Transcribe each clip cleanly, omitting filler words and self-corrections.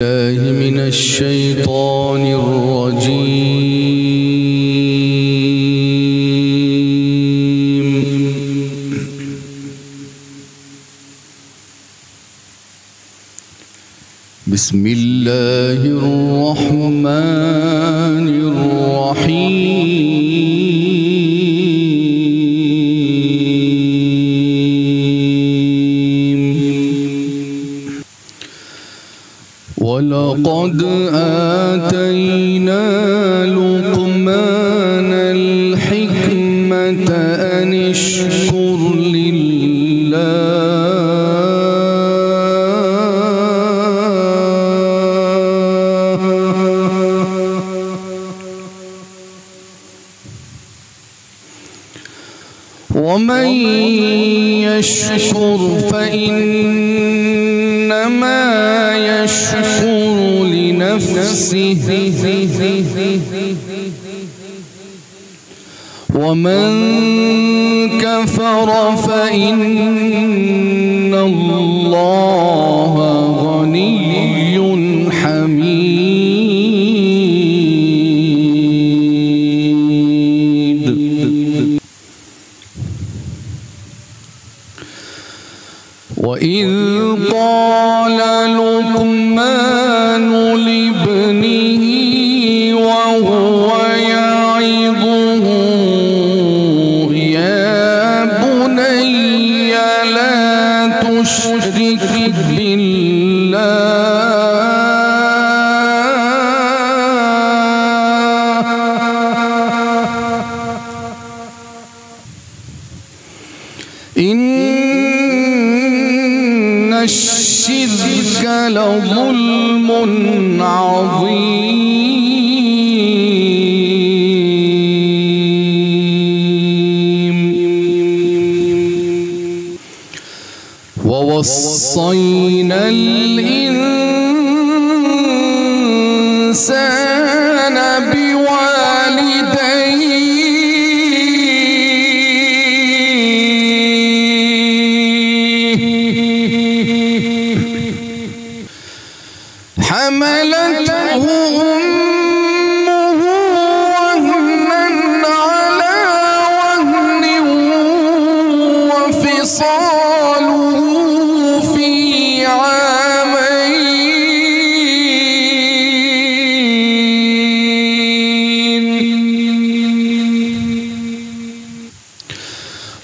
الله من الشيطان الرجيم. بسم الله الرحمن الرحيم. ولقد آتينا لقمان الحكمة أن اشكر لله ومن يشكر فإنما يشكر لنفسه ومن كفر فإن الله غني حميد. وإذ قال لقمان لابنه وهو يعظه يا بني لا تشرك بالله إن الشرك لظلم عظيم. ووصينا الإنسان بوالديه حملته أمه وهنا على وهن وفصاله في عامين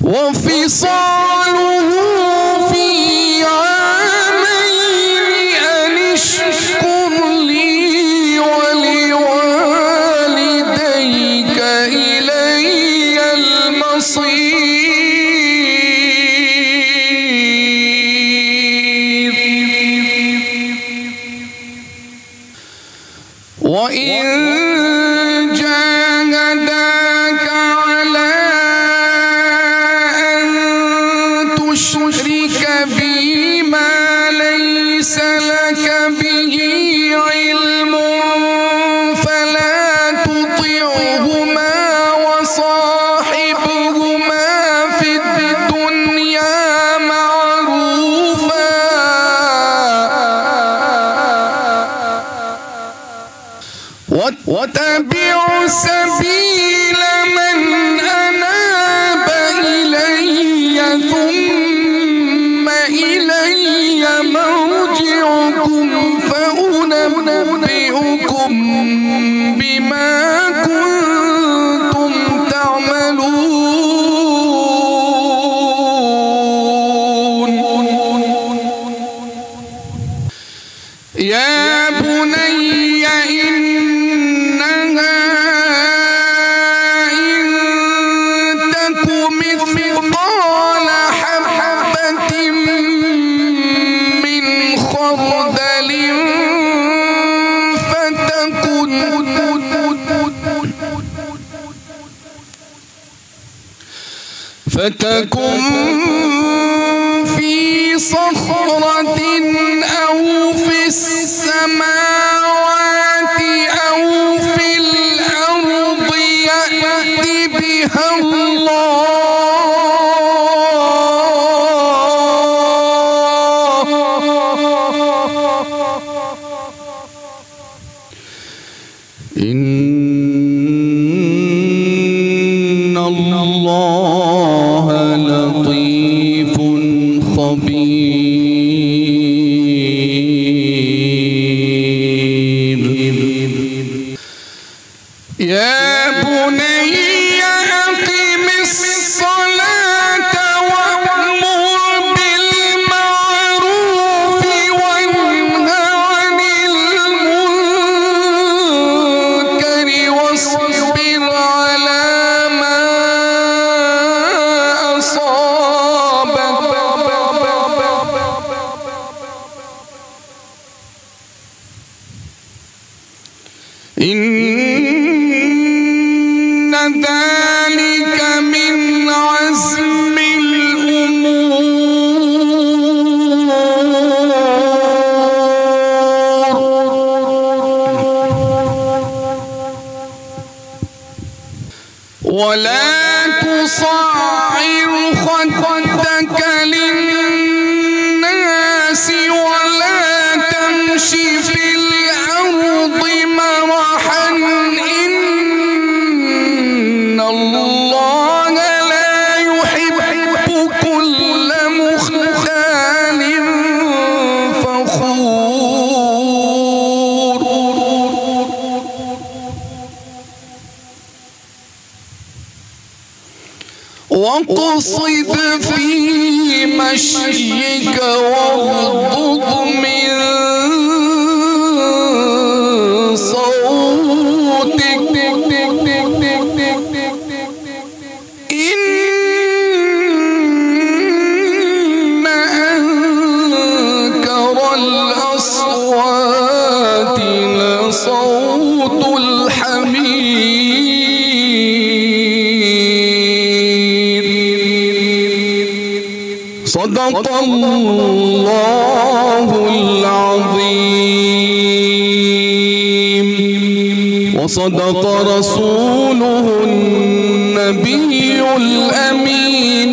وفصاله في عامين أن اشكر لي ولوالديك إلي المصير. وإن جاهداك على أن تشرك بي ما ليس لك به علم فلا تطعهما وصاحبهما في الدنيا معروفا واتبع سبيل من أناب إلي ثم إلي مرجعكم فأنبئكم بما كنتم تعملون. يا بني إنها إن تك مثقال حبة من خردل فتكن في صخرة أو في السماوات أو في الأرض يأت بها الله إن الله لطيف خبير. يا بني أقم الصلاة وأمر بالمعروف وانه عن المنكر واصبر على ما أصابك إن ذلك من عزم الأمور. ولا تصعر خدك للناس ولا تمشي في الأرض مرحا إن الله لا يحب كل مختال فخور. واقصد في مشيك واغضض من صوتك إن أنكر الأصوات لصوت الحمير. صدق الله العظيم وصدق رسوله النبي الأمين